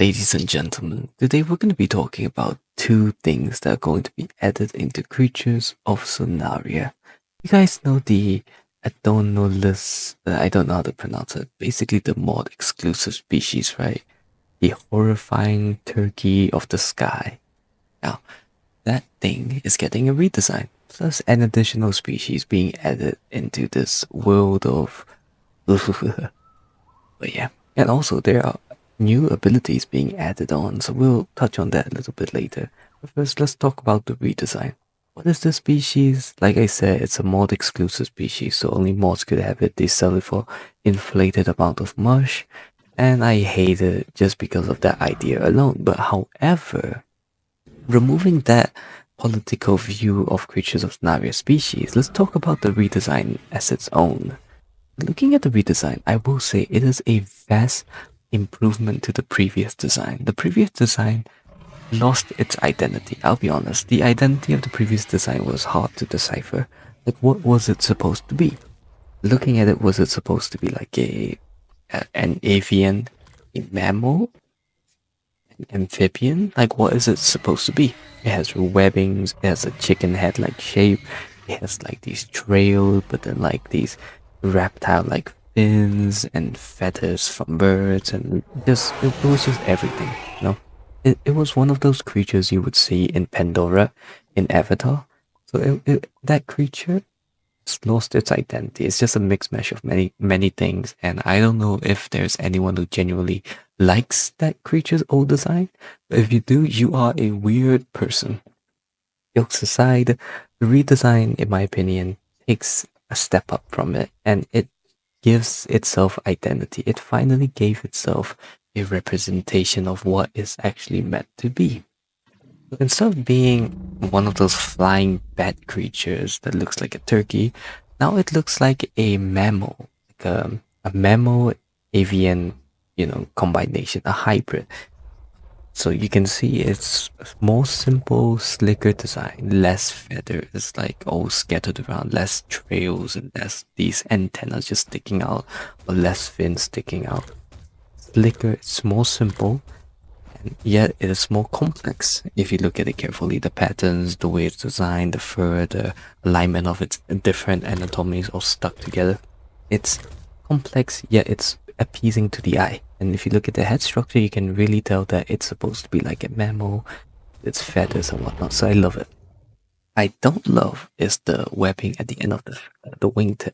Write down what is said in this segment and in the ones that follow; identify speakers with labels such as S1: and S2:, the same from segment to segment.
S1: ladies and gentlemen, today we're going to be talking about two things that are going to be added into creatures of Sonaria. You guys know the Ethanolus, I don't know how to pronounce it, basically the mod exclusive species, right? The horrifying turkey of the sky. Now, that thing is getting a redesign, plus an additional species being added into this world of. But yeah, and also there are new abilities being added on, so we'll touch on that a little bit later. But first, let's talk about the redesign. What is the species? Like I said, it's a mod exclusive species, so only mods could have it. They sell it for inflated amount of mush, and I hate it just because of that idea alone. But however, removing that political view of creatures of Sonaria species, let's talk about the redesign as its own. Looking at the redesign, I will say it is a vast improvement to the previous design. The previous design lost its identity, I'll be honest. The identity of the previous design was hard to decipher. Like, what was it supposed to be? Looking at it, was it supposed to be like an avian, a mammal, an amphibian? Like, what is it supposed to be? It has webbings, it has a chicken head like shape, it has like these trails, but then like these reptile like fins and feathers from birds, and just it was just everything, you know. It was one of those creatures you would see in Pandora in Avatar. So that creature has lost its identity. It's just a mixed mash of many things, and I don't know if there's anyone who genuinely likes that creature's old design. But if you do, you are a weird person. Jokes aside, the redesign, in my opinion, takes a step up from it, and it gives itself identity. It finally gave itself a representation of what is actually meant to be. So instead of being one of those flying bat creatures that looks like a turkey, now it looks like a mammal, like a mammal avian, combination, a hybrid. So you can see it's more simple, slicker design, less feathers like all scattered around, less trails and less these antennas just sticking out, or less fins sticking out. Slicker, it's more simple, and yet it is more complex if you look at it carefully. The patterns, the way it's designed, the fur, the alignment of its different anatomies all stuck together. It's complex, yet it's appeasing to the eye. And if you look at the head structure, you can really tell that it's supposed to be like a mammal, its feathers and whatnot. So I love it. I don't love is the webbing at the end of the wingtip.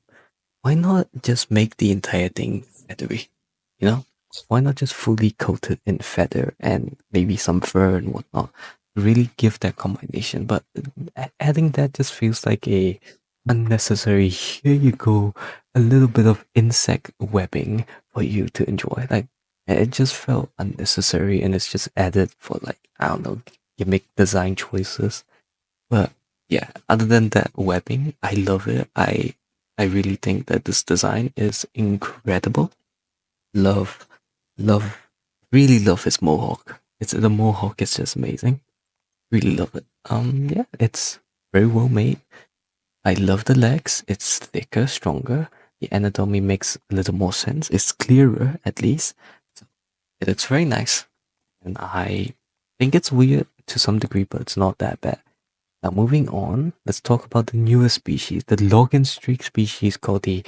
S1: Why not just make the entire thing feathery? You know, why not just fully coat it in feather and maybe some fur and whatnot? Really give that combination. But adding that just feels like a unnecessary. Here you go, a little bit of insect webbing for you to enjoy. Like, it just felt unnecessary, and it's just added for, like, I don't know, gimmick design choices. But yeah, other than that webbing, I love it. I really think that this design is incredible. Love, love, really love his mohawk. It's the mohawk is just amazing. Really love it. Yeah, it's very well made. I love the legs. It's thicker, stronger. The anatomy makes a little more sense. It's clearer, at least. So it looks very nice. And I think it's weird to some degree, but it's not that bad. Now, moving on, let's talk about the newest species, the login streak species called the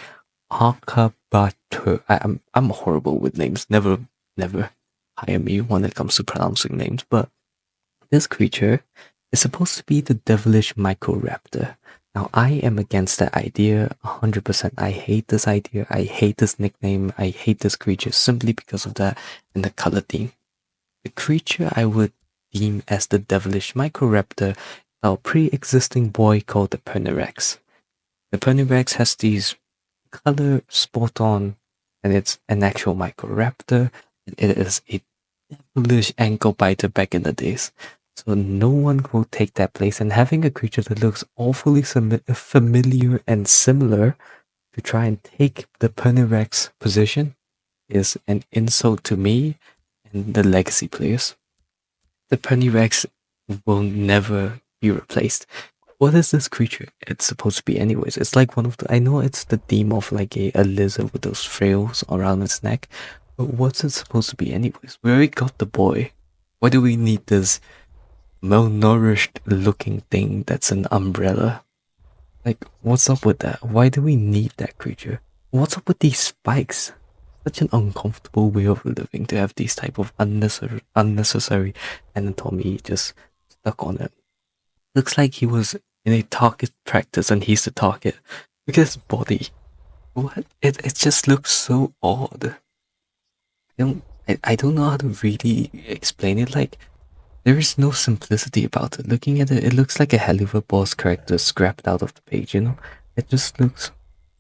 S1: Arcabatur. I'm horrible with names. Never hire me when it comes to pronouncing names. But this creature is supposed to be the devilish microraptor. Now, I am against that idea 100%. I hate this idea. I hate this nickname. I hate this creature simply because of that and the color theme. The creature I would deem as the devilish microraptor, our pre-existing boy called the Pernirex. The Pernirex has these color spot on, and it's an actual microraptor, and it is a devilish ankle biter back in the days. So no one will take that place, and having a creature that looks awfully familiar and similar to try and take the Pernirex position is an insult to me and the legacy players. The Pernirex will never be replaced. What is this creature? It's supposed to be anyways. It's like one of the, I know it's the theme of like a lizard with those frills around its neck, But what's it supposed to be anyways? We already got the boy. Why do we need this malnourished looking thing that's an umbrella? Like, what's up with that? Why do we need that creature? What's up with these spikes? Such an uncomfortable way of living to have these type of unnecessary anatomy just stuck on it. Looks like he was in a target practice and he's the target. Look at his body. What? It just looks so odd. I don't know how to really explain it. Like, there is no simplicity about it. Looking at it, it looks like a Helluva Boss character scrapped out of the page, you know? It just looks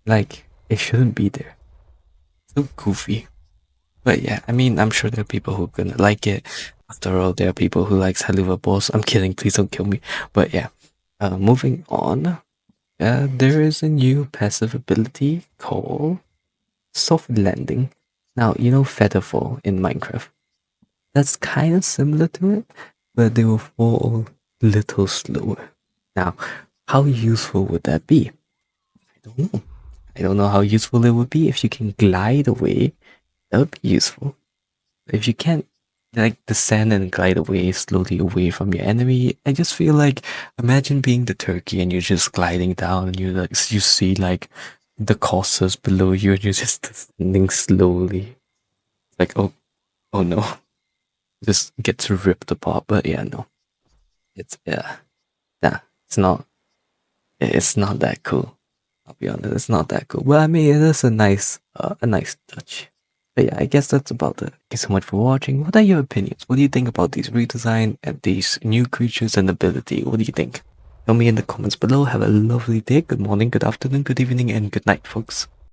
S1: like it shouldn't be there. So goofy. But yeah, I mean, I'm sure there are people who are gonna like it. After all, there are people who likes Helluva Boss. I'm kidding, please don't kill me. But yeah, moving on. There is a new passive ability called Soft Landing. Now, you know Featherfall in Minecraft. That's kind of similar to it, but they will fall a little slower. Now, how useful would that be? I don't know. I don't know how useful it would be. If you can glide away, that would be useful. If you can't, like, descend and glide away slowly away from your enemy, I just feel like, imagine being the turkey and you're just gliding down and you see like the coursers below you and you're just descending slowly. Like, oh no, just gets ripped apart. But yeah, no, it's nah, it's not that cool. I'll be honest, it's not that cool. Well, I mean, it is a nice touch. But yeah, I guess that's about it. Thank you so much for watching. What are your opinions? What do you think about these redesign and these new creatures and ability? What do you think? Tell me in the comments below. Have a lovely day, good morning, good afternoon, good evening, and good night, folks.